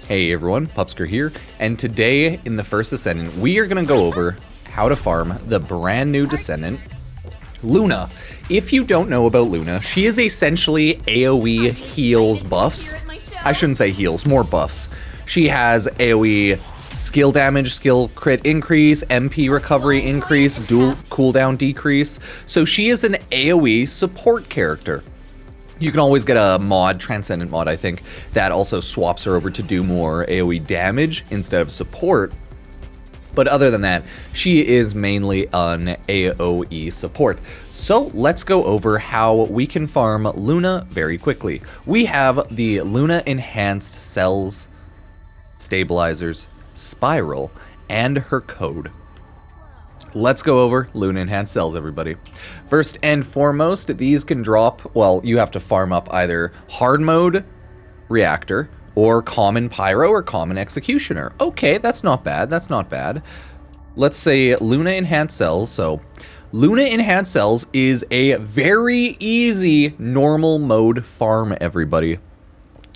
Hey everyone, Pupsker here, and today in the First Descendant, we are going to go over how to farm the brand new Descendant, Luna. If you don't know about Luna, she is essentially AoE heals buffs. I shouldn't say heals, more buffs. She has AoE skill damage, skill crit increase, MP recovery increase, dual cooldown decrease. So she is an AoE support character. You can always get a mod, Transcendent mod, I think, that also swaps her over to do more AoE damage instead of support. But other than that, she is mainly an AoE support. So let's go over how we can farm Luna very quickly. We have the Luna Enhanced Cells, Stabilizers, Spiral, and her code. Let's go over Luna Enhanced Cells, everybody. First and foremost, these can drop, well, you have to farm up either hard mode reactor or common pyro or common executioner. Okay, that's not bad, that's not bad. Let's say Luna Enhanced Cells. So Luna Enhanced Cells is a very easy normal mode farm, everybody.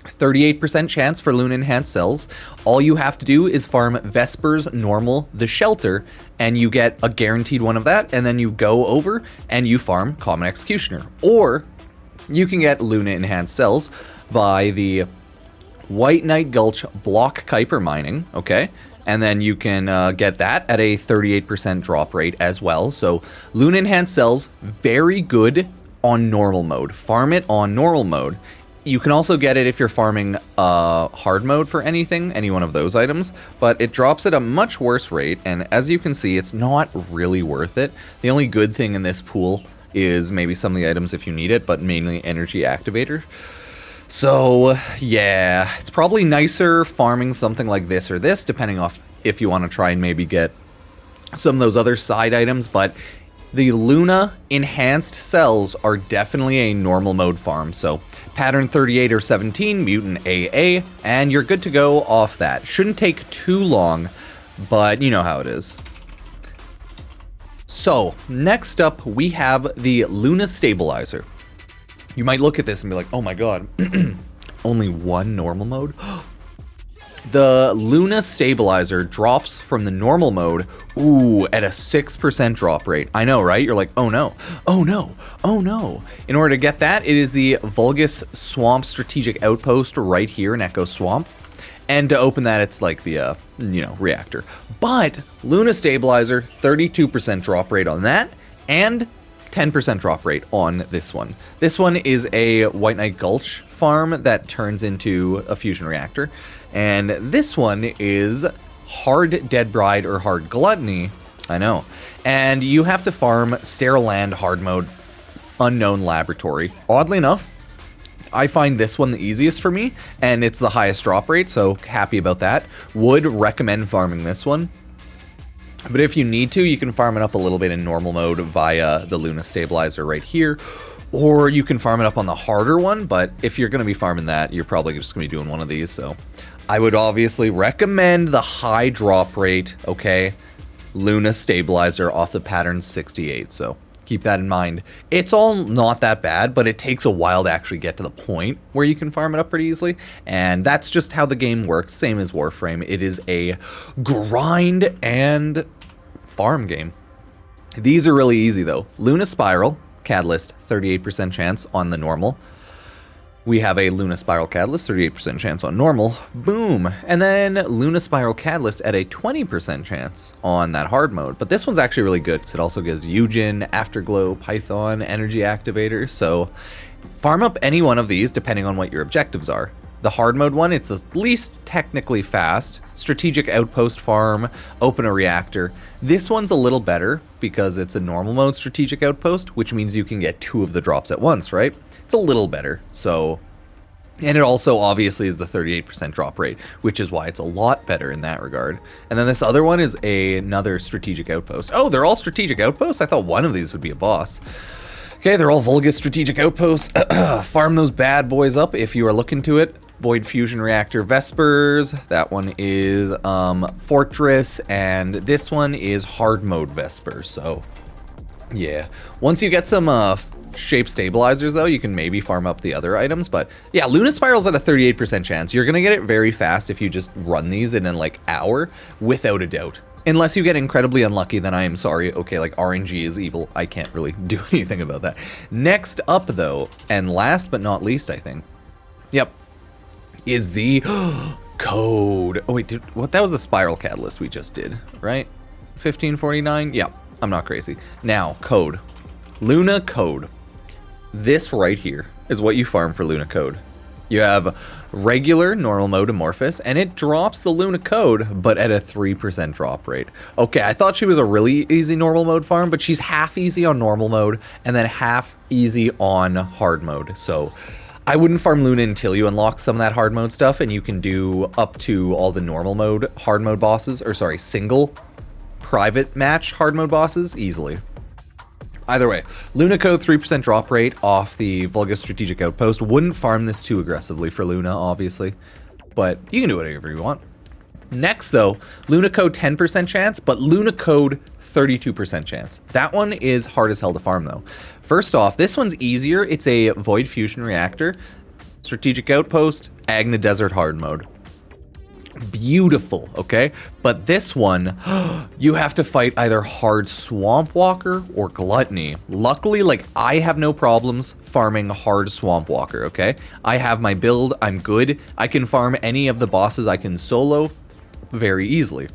38% chance for Luna Enhanced Cells. All you have to do is farm Vespers Normal the Shelter, and you get a guaranteed one of that, and then you go over and you farm Common Executioner. Or you can get Luna Enhanced Cells by the White Knight Gulch Block Kuiper Mining, okay? And then you can get that at a 38% drop rate as well. So Luna Enhanced Cells, very good on normal mode. Farm it on normal mode. You can also get it if you're farming hard mode for anything, any one of those items, but it drops at a much worse rate, and as you can see, it's not really worth it. The only good thing in this pool is maybe some of the items if you need it, but mainly energy activator. So yeah, it's probably nicer farming something like this or this, depending on if you want to try and maybe get some of those other side items, but the Luna Enhanced Cells are definitely a normal mode farm, so pattern 38 or 17, mutant AA, and you're good to go off that. Shouldn't take too long, but you know how it is. So, next up, we have the Luna Stabilizer. You might look at this and be like, oh my god, only one normal mode? The Luna Stabilizer drops from the normal mode, ooh, at a 6% drop rate. I know, right? You're like, oh no, oh no, oh no. In order to get that, it is the Vulgus Swamp Strategic Outpost right here in Echo Swamp. And to open that, it's like the, reactor. But Luna Stabilizer, 32% drop rate on that, and 10% drop rate on this one. This one is a White Knight Gulch farm that turns into a fusion reactor. And this one is Hard Dead Bride or Hard Gluttony. I know. And you have to farm Sterile Land Hard Mode Unknown Laboratory. Oddly enough, I find this one the easiest for me, and it's the highest drop rate, so happy about that. Would recommend farming this one. But if you need to, you can farm it up a little bit in normal mode via the Luna Stabilizer right here. Or you can farm it up on the harder one, but if you're going to be farming that, you're probably just going to be doing one of these, so I would obviously recommend the high drop rate, okay? Luna Stabilizer off the pattern 68, so keep that in mind. It's all not that bad, but it takes a while to actually get to the point where you can farm it up pretty easily, and that's just how the game works, same as Warframe. It is a grind and farm game. These are really easy, though. Luna Spiral Catalyst, 38% chance on the normal. We have a Luna Spiral Catalyst, 38% chance on normal. Boom! And then Luna Spiral Catalyst at a 20% chance on that hard mode. But this one's actually really good because it also gives Eugen, Afterglow, Python, Energy Activator. So farm up any one of these depending on what your objectives are. The hard mode one, it's the least technically fast. Strategic Outpost farm, open a reactor. This one's a little better because it's a normal mode Strategic Outpost, which means you can get 2 of the drops at once, right? It's a little better, so... And it also obviously is the 38% drop rate, which is why it's a lot better in that regard. And then this other one is another Strategic Outpost. Oh, they're all Strategic Outposts? I thought one of these would be a boss. Okay, they're all Vulgus Strategic Outposts. Farm those bad boys up if you are looking to it. Void Fusion Reactor Vespers. That one is Fortress, and this one is Hard Mode Vespers. So, yeah. Once you get some shape stabilizers, though, you can maybe farm up the other items. But yeah, Luna Spiral's at a 38% chance. You're going to get it very fast if you just run these in like hour, without a doubt. Unless you get incredibly unlucky, then I am sorry. Okay, like RNG is evil. I can't really do anything about that. Next up, though, and last but not least, I think, yep, is the code. Oh, wait, dude, what? That was the Spiral Catalyst we just did, right? 1549? Yep, I'm not crazy. Now, code. Luna code. This right here is what you farm for Luna code. You have regular normal mode Amorphous, and it drops the Luna code, but at a 3% drop rate. Okay, I thought she was a really easy normal mode farm, but she's half easy on normal mode, and then half easy on hard mode. So I wouldn't farm Luna until you unlock some of that hard mode stuff, and you can do up to all the normal mode, hard mode bosses, or sorry, single private match hard mode bosses easily. Either way, Luna code 3% drop rate off the Vulgus Strategic Outpost. Wouldn't farm this too aggressively for Luna, obviously, but you can do whatever you want. Next, though, Luna code 10% chance, but Luna code 32% chance. That one is hard as hell to farm, though. First off, this one's easier. It's a Void Fusion Reactor, Strategic Outpost, Agna Desert hard mode. Beautiful, okay? But this one, you have to fight either hard Swamp Walker or Gluttony. Luckily, like, I have no problems farming hard Swamp Walker, okay? I have my build, I'm good. I can farm any of the bosses I can solo very easily.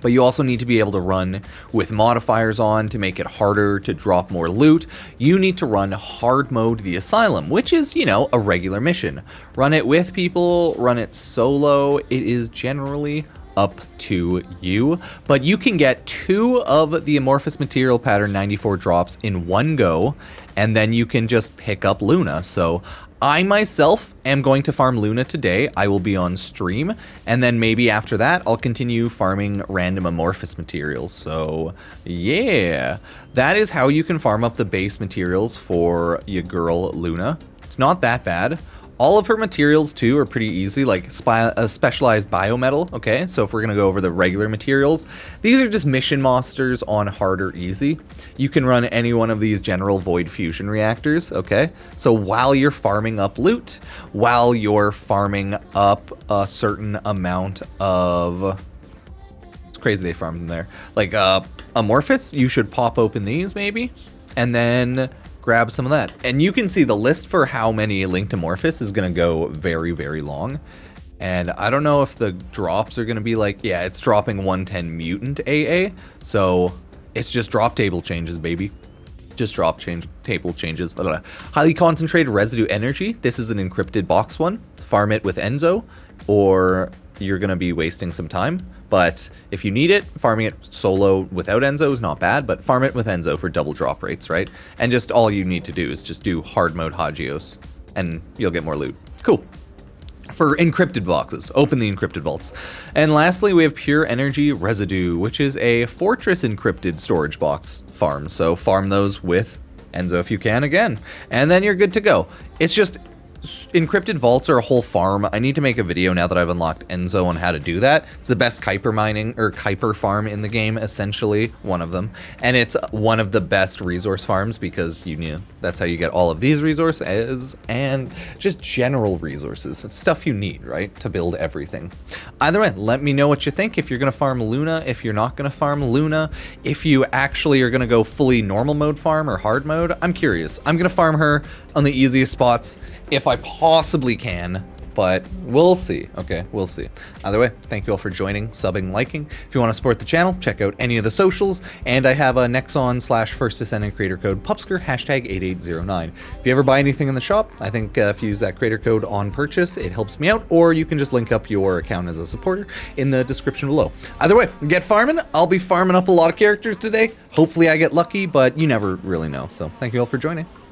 But you also need to be able to run with modifiers on to make it harder to drop more loot. You need to run hard mode the Asylum, which is, you know, a regular mission. Run it with people, run it solo. It is generally up to you, but you can get 2 of the Amorphous Material Pattern 94 drops in one go, and then you can just pick up Luna. So I myself am going to farm Luna today. I will be on stream, and then maybe after that, I'll continue farming random Amorphous materials. So yeah, that is how you can farm up the base materials for your girl Luna. It's not that bad. All of her materials, too, are pretty easy, like a specialized biometal, okay? So if we're going to go over the regular materials, these are just mission monsters on hard or easy. You can run any one of these general Void Fusion Reactors, okay? So while you're farming up loot, while you're farming up a certain amount of... It's crazy they farmed them there. Like, Amorphous, you should pop open these, maybe, and then grab some of that. And you can see the list for how many linked Amorphous is going to go very, very long. And I don't know if the drops are going to be like, yeah, it's dropping 110 mutant AA. So it's just drop table changes, baby. Just table changes. Highly concentrated residue energy. This is an encrypted box one. Farm it with Enzo, or you're going to be wasting some time. But if you need it, farming it solo without Enzo is not bad, but farm it with Enzo for double drop rates, right? And just all you need to do is just do hard mode Hagios, and you'll get more loot. Cool. For encrypted boxes, open the encrypted vaults. And lastly, we have Pure Energy Residue, which is a Fortress encrypted storage box farm. So farm those with Enzo if you can again, and then you're good to go. It's just... encrypted vaults are a whole farm. I need to make a video now that I've unlocked Enzo on how to do that. It's the best Kuiper mining or Kuiper farm in the game, essentially, one of them. And it's one of the best resource farms because you knew that's how you get all of these resources and just general resources. It's stuff you need, right, to build everything. Either way, let me know what you think. If you're going to farm Luna, if you're not going to farm Luna, if you actually are going to go fully normal mode farm or hard mode, I'm curious. I'm going to farm her on the easiest spots if I possibly can, but we'll see. Okay, we'll see. Either way, thank you all for joining, subbing, liking. If you want to support the channel, check out any of the socials, and I have a Nexon / First Descendant creator code Pupsker #8809. If you ever buy anything in the shop, I think if you use that creator code on purchase, it helps me out, or you can just link up your account as a supporter in the description below. Either way, get farming. I'll be farming up a lot of characters today. Hopefully I get lucky, but you never really know. So thank you all for joining.